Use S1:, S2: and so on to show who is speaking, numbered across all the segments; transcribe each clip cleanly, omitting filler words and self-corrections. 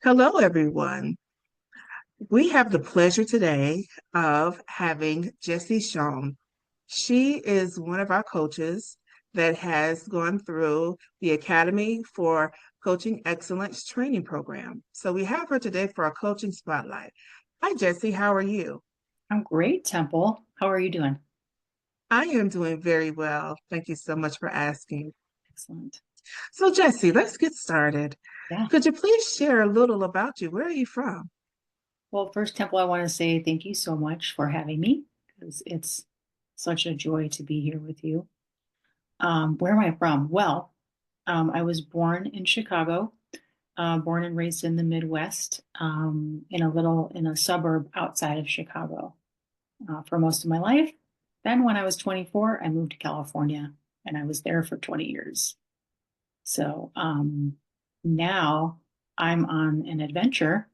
S1: Hello, everyone. We have the pleasure today of having Jessie Schoen. She is one of our coaches that has gone through the Academy for Coaching Excellence training program. So we have her today for our coaching spotlight. Hi, Jessie. How are you?
S2: I'm great, Temple. How are you doing?
S1: I am doing very well. Thank you so much for asking.
S2: Excellent.
S1: So, Jessie, let's get started.
S2: Yeah.
S1: Could you please share a little about you? Where are you from?
S2: Well, first, Temple, I want to say thank you so much for having me because it's such a joy to be here with you. Where am I from? Well, I was born in Chicago, born and raised in the Midwest, in a suburb outside of Chicago, for most of my life. Then, when I was 24, I moved to California, and I was there for 20 years. So now I'm on an adventure,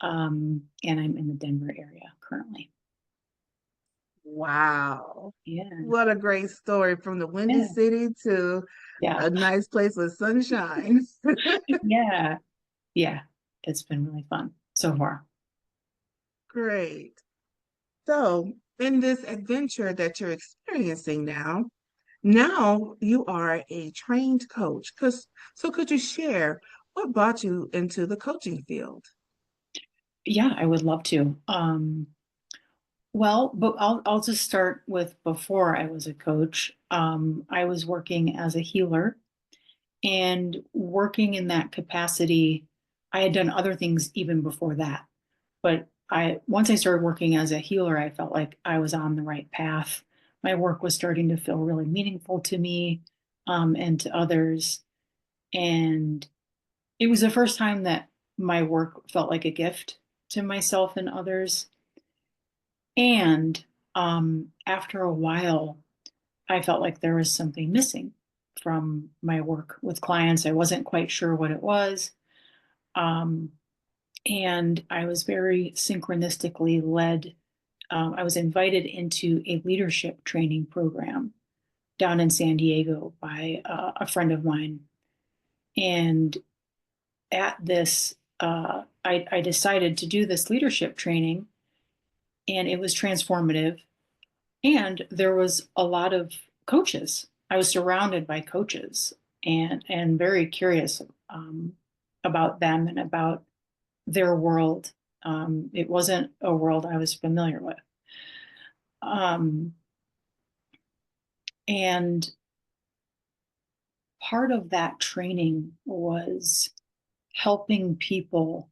S2: and I'm in the Denver area currently.
S1: Wow.
S2: Yeah,
S1: What a great story from the Windy
S2: yeah,
S1: City to
S2: yeah,
S1: a nice place with sunshine.
S2: yeah, yeah. It's been really fun so far.
S1: Great. So, in this adventure that you're experiencing now you are a trained coach. So could you share what brought you into the coaching field?
S2: Yeah, I would love to. Well, but I'll just start with before I was a coach. I was working as a healer, and working in that capacity, I had done other things even before that. But I once I started working as a healer, I felt like I was on the right path. My work was starting to feel really meaningful to me, and to others. And it was the first time that my work felt like a gift to myself and others. And after a while, I felt like there was something missing from my work with clients. I wasn't quite sure what it was. Um, and I was very synchronistically led. I was invited into a leadership training program down in San Diego by a friend of mine. And at this, I decided to do this leadership training, and it was transformative. And there was a lot of coaches. I was surrounded by coaches, and very curious about them and about their world. It wasn't a world I was familiar with. Um, and part of that training was helping people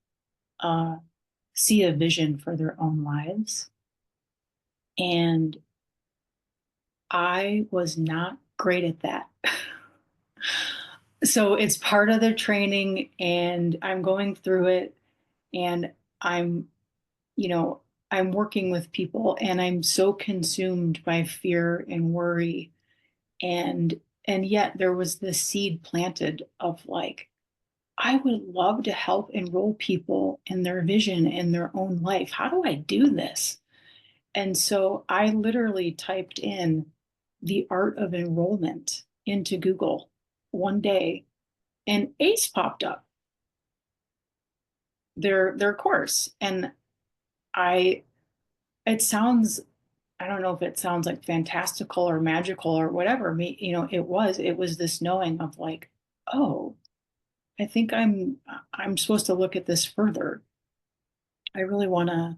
S2: uh, see a vision for their own lives. And I was not great at that. So it's part of the training, and I'm going through it, and I'm, you know, I'm working with people, and I'm so consumed by fear and worry. And yet there was this seed planted of like, I would love to help enroll people in their vision in their own life. How do I do this? And so I literally typed in the art of enrollment into Google one day, and ACE popped up, their course. And I it sounds, I don't know if it sounds like fantastical or magical or whatever. It was this knowing of like, oh, I think I'm supposed to look at this further. I really want to,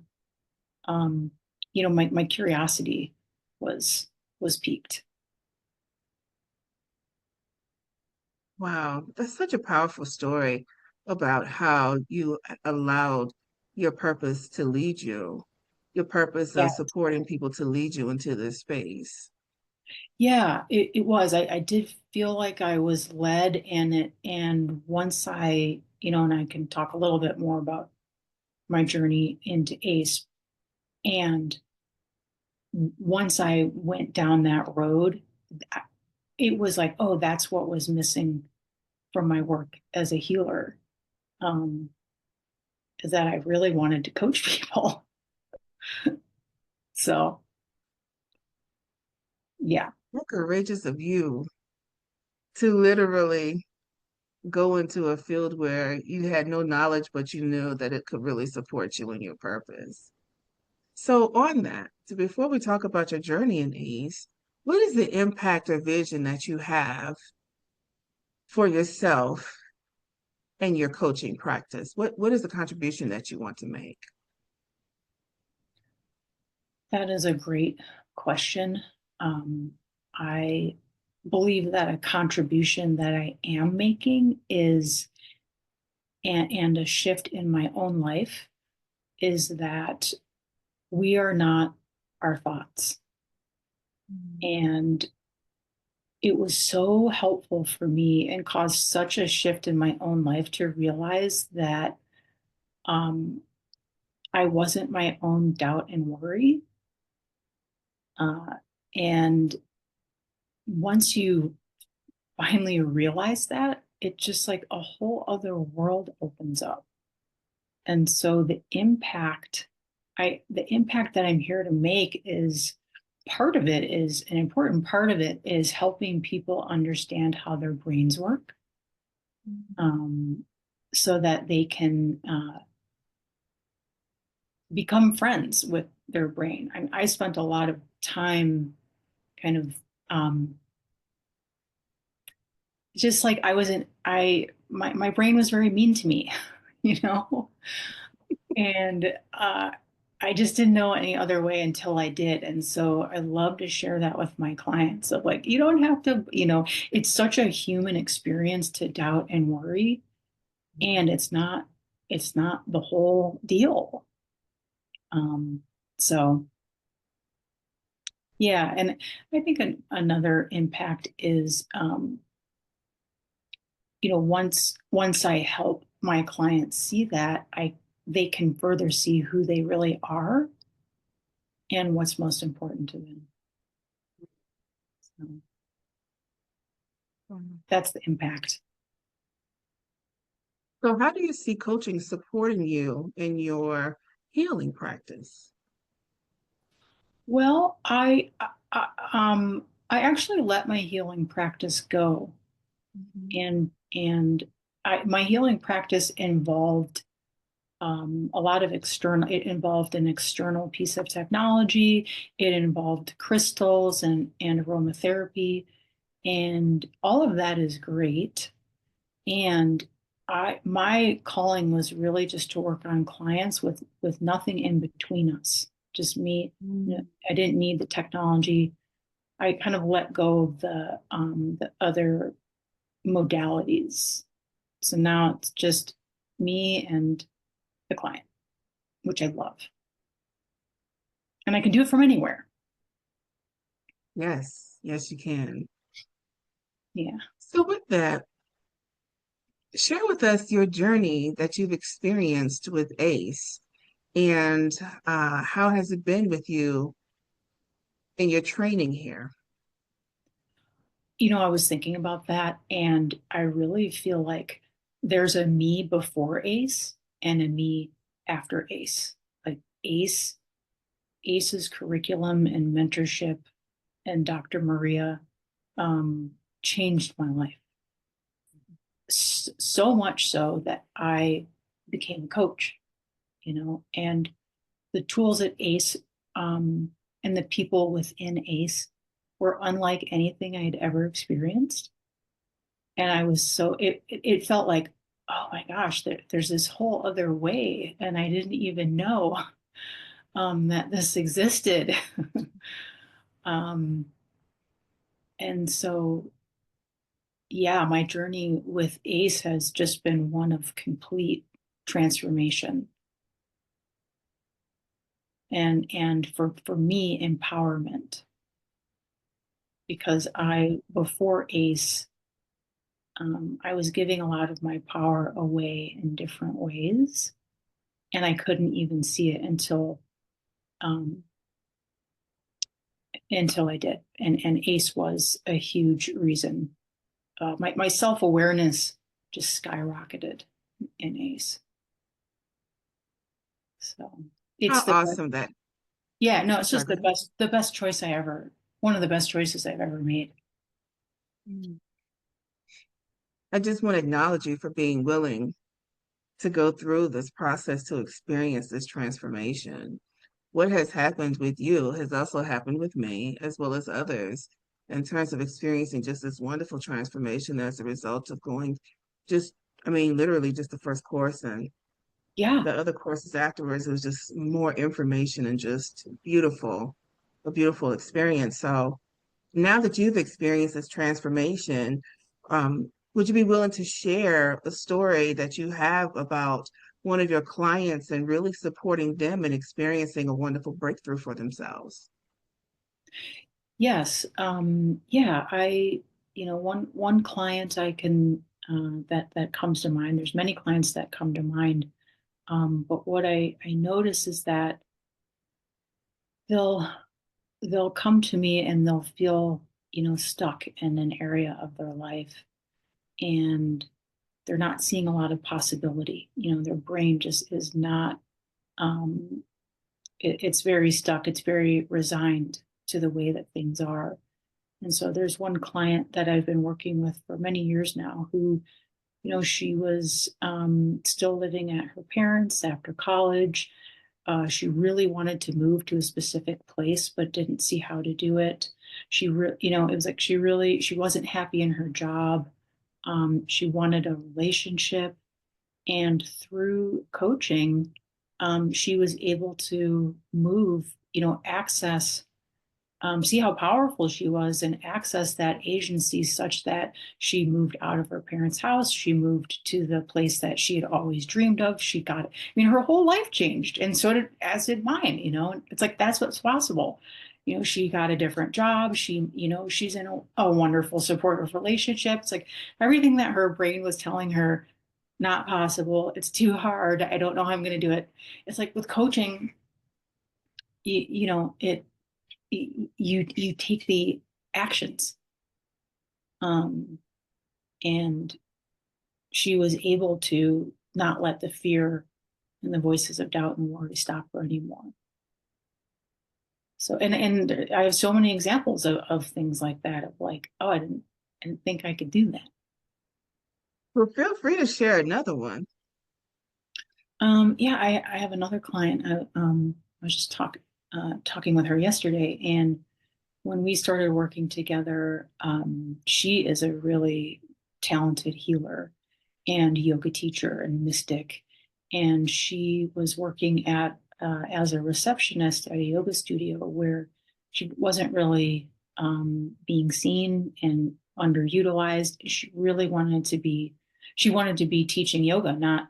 S2: um, my curiosity was was piqued.
S1: Wow, that's such a powerful story about how you allowed your purpose to lead you, your purpose
S2: Yeah,
S1: of supporting people to lead you into this space.
S2: yeah, it was. I did feel like I was led, and once and I can talk a little bit more about my journey into ACE. And once I went down that road, it was like, oh, that's what was missing from my work as a healer. Um, is that I really wanted to coach people. So yeah,
S1: How courageous of you to literally go into a field where you had no knowledge, but you knew that it could really support you in your purpose. So on that, so before we talk about your journey in ACE, what is the impact or vision that you have for yourself and your coaching practice? What is the contribution that you want to make?
S2: That is a great question. Um, I believe that a contribution that I am making is, and a shift in my own life is that we are not our thoughts. And it was so helpful for me and caused such a shift in my own life to realize that um, I wasn't my own doubt and worry. Uh, and once you finally realize that, it just like a whole other world opens up. And so the impact that I'm here to make is part of it is an important part of it is helping people understand how their brains work, um, so that they can become friends with their brain. I spent a lot of time kind of um, just like I wasn't, I, my brain was very mean to me, you know? And I just didn't know any other way until I did. And so I love to share that with my clients of like, you don't have to, it's such a human experience to doubt and worry. And it's not the whole deal. Um, so yeah, and I think another impact is, once I help my clients see that, they can further see who they really are and what's most important to them. So that's the impact.
S1: So how do you see coaching supporting you in your healing practice?
S2: Well, I actually let my healing practice go,
S1: Mhm.
S2: and my healing practice involved a lot of external. It involved an external piece of technology. It involved crystals and aromatherapy, and all of that is great. And my calling was really just to work on clients with nothing in between us, just me.
S1: Mm.
S2: I didn't need the technology. I kind of let go of the other modalities. So now it's just me and the client, which I love, and I can do it from anywhere.
S1: Yes, yes, you can.
S2: Yeah.
S1: So with that, share with us your journey that you've experienced with ACE and how has it been with you in your training here?
S2: I was thinking about that, and I really feel like there's a me before ACE and a me after ACE. Like ACE's curriculum and mentorship and Dr. Maria um, changed my life. So much so that I became a coach, and the tools at ACE, and the people within ACE were unlike anything I had ever experienced. And I was it felt like, oh my gosh, there's this whole other way. And I didn't even know that this existed. um, and so, yeah, my journey with ACE has just been one of complete transformation and for me, empowerment. Because before ACE, I was giving a lot of my power away in different ways, and I couldn't even see it um, until I did. And ACE was a huge reason. My self awareness just skyrocketed in ACE. So it's
S1: How
S2: the best.
S1: awesome that,
S2: Yeah, no,
S1: I'm
S2: it's
S1: sorry,
S2: just
S1: go ahead.
S2: the best choice one of the best choices I've ever made.
S1: Mm. I just want to acknowledge you for being willing to go through this process to experience this transformation. What has happened with you has also happened with me, as well as others, in terms of experiencing just this wonderful transformation as a result of going just, I mean, literally just the first course, and
S2: Yeah.
S1: the other courses afterwards. It was just more information and just a beautiful experience. So now that you've experienced this transformation, would you be willing to share a story that you have about one of your clients and really supporting them and experiencing a wonderful breakthrough for themselves?
S2: Yes. Yeah, one client I can that comes to mind. There's many clients that come to mind. But what I notice is that they'll they'll come to me and they'll feel, stuck in an area of their life, and they're not seeing a lot of possibility. Their brain just is not, um, it's very stuck. It's very resigned to the way that things are. And so there's one client that I've been working with for many years now who, she was still living at her parents after college. She really wanted to move to a specific place, but didn't see how to do it. It was like she wasn't happy in her job. She wanted a relationship, and through coaching, she was able to move, access, see how powerful she was and access that agency such that she moved out of her parents' house. She moved to the place that she had always dreamed of. Her whole life changed, and as did mine. It's like that's what's possible. She got a different job. She's in a wonderful, supportive relationship. It's like everything that her brain was telling her, not possible. It's too hard. I don't know how I'm going to do it. It's like with coaching, it you take the actions, um and she was able to not let the fear and the voices of doubt and worry stop her anymore. So and I have so many examples of things like that, of like, oh, I didn't think I could do that.
S1: Well, feel free to share another one.
S2: Yeah, I have another client. I was just talking with her yesterday, and when we started working together, she is a really talented healer and yoga teacher and mystic. And she was working as a receptionist at a yoga studio where she wasn't really being seen and underutilized. She wanted to be teaching yoga, not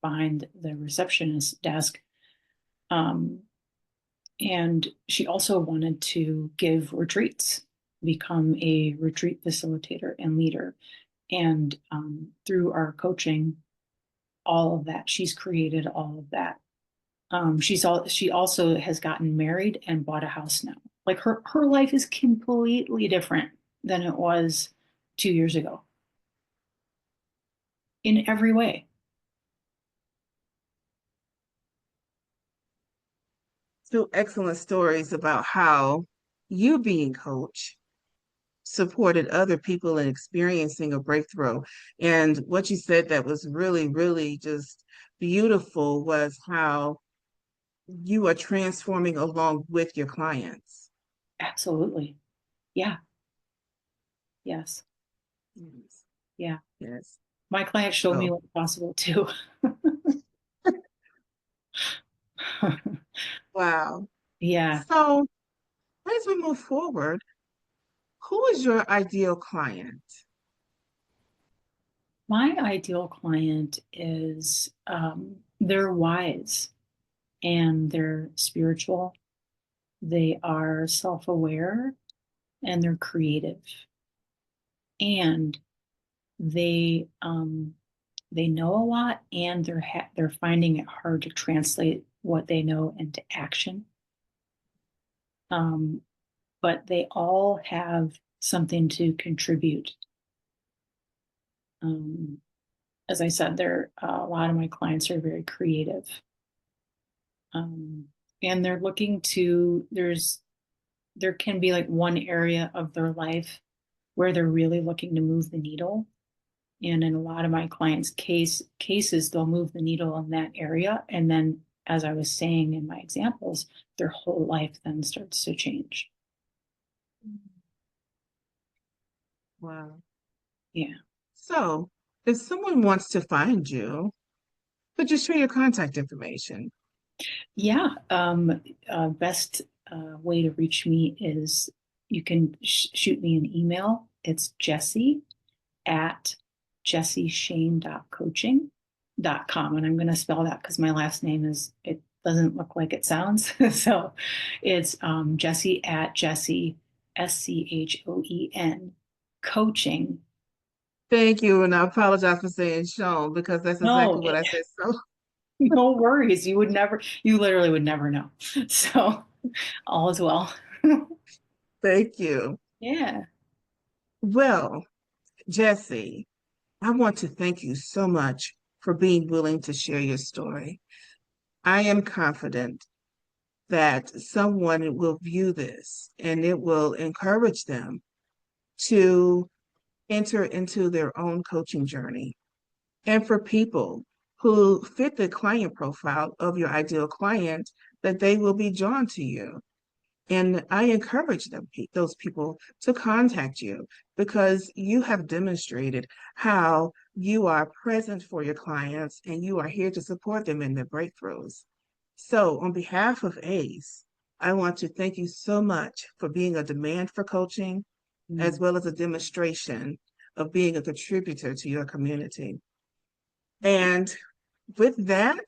S2: behind the receptionist desk. Um, and she also wanted to give retreats, become a retreat facilitator and leader. And through our coaching, all of that, she's created all of that. She also has gotten married and bought a house now. Like her life is completely different than it was 2 years ago in every way.
S1: Two excellent stories about how you being coach supported other people in experiencing a breakthrough. And what you said that was really, really just beautiful was how you are transforming along with your clients.
S2: Absolutely. Yeah. Yes.
S1: Yes.
S2: Yeah.
S1: Yes.
S2: My clients showed me
S1: Oh,
S2: what's possible too.
S1: wow.
S2: Yeah.
S1: So as we move forward, who is your ideal client?
S2: My ideal client is, they're wise and they're spiritual. They are self-aware and they're creative. And they know a lot, and they're finding it hard to translate what they know into action. Um, but they all have something to contribute. Um, as I said, a lot of my clients are very creative, um, and they're looking to. There can be like one area of their life where they're really looking to move the needle, And in a lot of my clients' cases, they'll move the needle in that area. And then, as I was saying in my examples, their whole life then starts to change.
S1: Wow.
S2: Yeah.
S1: So, if someone wants to find you, could you share your contact information?
S2: Yeah. Best way to reach me is you can shoot me an email. It's Jessie at jessieshane.coaching.com. And I'm going to spell that because my last name it doesn't look like it sounds. So it's Jessie at Jessie, Schoen, coaching.
S1: Thank you, and I apologize for saying Sean because that's
S2: No,
S1: exactly what I said. So,
S2: no worries. You literally would never know. So all is well.
S1: thank you.
S2: Yeah.
S1: Well, Jessie, I want to thank you so much for being willing to share your story. I am confident that someone will view this and it will encourage them to enter into their own coaching journey. And for people who fit the client profile of your ideal client, that they will be drawn to you. And I encourage those people to contact you because you have demonstrated how you are present for your clients and you are here to support them in their breakthroughs. So, on behalf of ACE, I want to thank you so much for being a demand for coaching as
S2: Mm.
S1: well as a demonstration of being a contributor to your community. And with that,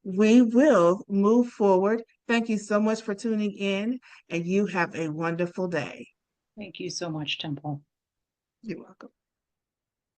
S1: we will move forward. Thank you so much for tuning in, and you have a wonderful day.
S2: Thank you so much, Temple.
S1: You're welcome.